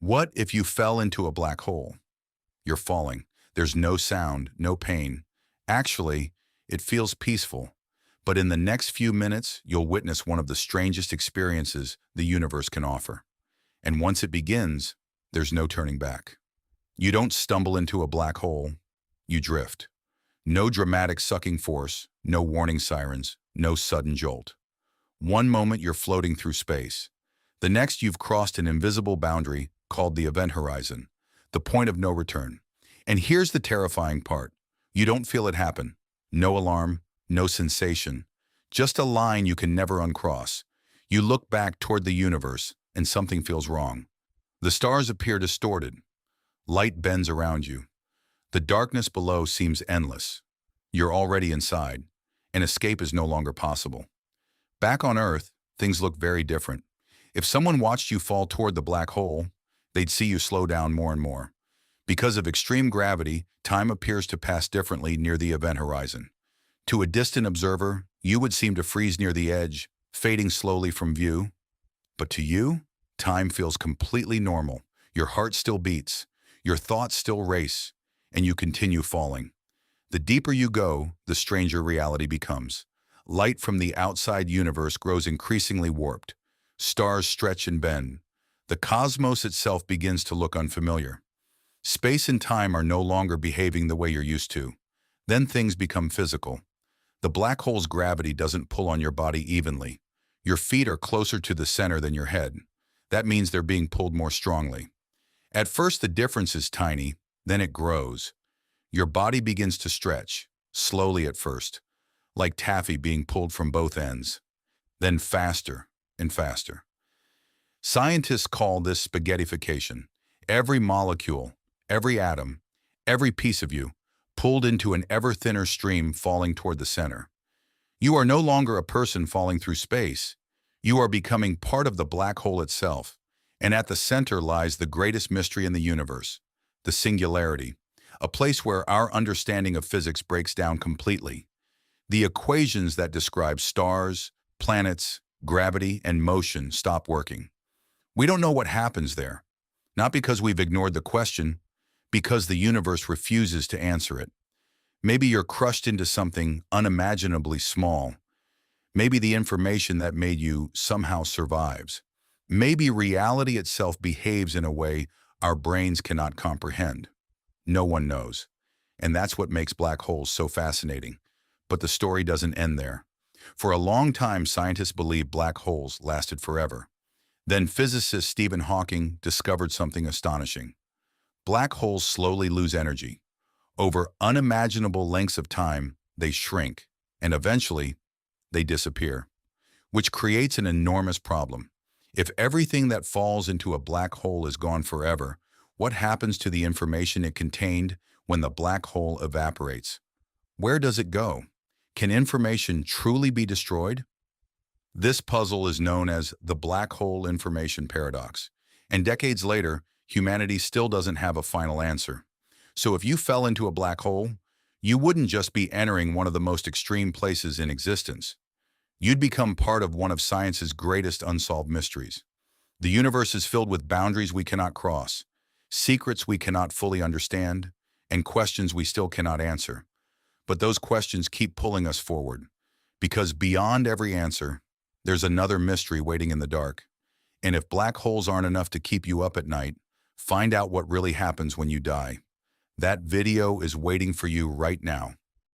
What if you fell into a black hole? You're falling. There's no sound, no pain. Actually, it feels peaceful. But in the next few minutes, you'll witness one of the strangest experiences the universe can offer. And once it begins, there's no turning back. You don't stumble into a black hole, you drift. No dramatic sucking force, no warning sirens, no sudden jolt. One moment you're floating through space. The next you've crossed an invisible boundary called the event horizon, the point of no return. And here's the terrifying part. You don't feel it happen. No alarm, no sensation. Just a line you can never uncross. You look back toward the universe and something feels wrong. The stars appear distorted. Light bends around you. The darkness below seems endless. You're already inside, and escape is no longer possible. Back on Earth, things look very different. If someone watched you fall toward the black hole, they'd see you slow down more and more. Because of extreme gravity, time appears to pass differently near the event horizon. To a distant observer, you would seem to freeze near the edge, fading slowly from view. But to you, time feels completely normal. Your heart still beats, your thoughts still race, and you continue falling. The deeper you go, the stranger reality becomes. Light from the outside universe grows increasingly warped. Stars stretch and bend. The cosmos itself begins to look unfamiliar. Space and time are no longer behaving the way you're used to. Then things become physical. The black hole's gravity doesn't pull on your body evenly. Your feet are closer to the center than your head. That means they're being pulled more strongly. At first, the difference is tiny, then it grows. Your body begins to stretch, slowly at first, like taffy being pulled from both ends, then faster and faster. Scientists call this spaghettification. Every molecule, every atom, every piece of you, pulled into an ever thinner stream falling toward the center. You are no longer a person falling through space. You are becoming part of the black hole itself. And at the center lies the greatest mystery in the universe, the singularity, a place where our understanding of physics breaks down completely. The equations that describe stars, planets, gravity, and motion stop working. We don't know what happens there, not because we've ignored the question, because the universe refuses to answer it. Maybe you're crushed into something unimaginably small. Maybe the information that made you somehow survives. Maybe reality itself behaves in a way our brains cannot comprehend. No one knows. And that's what makes black holes so fascinating. But the story doesn't end there. For a long time, scientists believed black holes lasted forever. Then physicist Stephen Hawking discovered something astonishing. Black holes slowly lose energy. Over unimaginable lengths of time, they shrink, and eventually, they disappear, which creates an enormous problem. If everything that falls into a black hole is gone forever, what happens to the information it contained when the black hole evaporates? Where does it go? Can information truly be destroyed? This puzzle is known as the black hole information paradox, and decades later, humanity still doesn't have a final answer. So if you fell into a black hole, you wouldn't just be entering one of the most extreme places in existence. You'd become part of one of science's greatest unsolved mysteries. The universe is filled with boundaries we cannot cross, secrets we cannot fully understand, and questions we still cannot answer. But those questions keep pulling us forward, because beyond every answer, there's another mystery waiting in the dark. And if black holes aren't enough to keep you up at night, find out what really happens when you die. That video is waiting for you right now.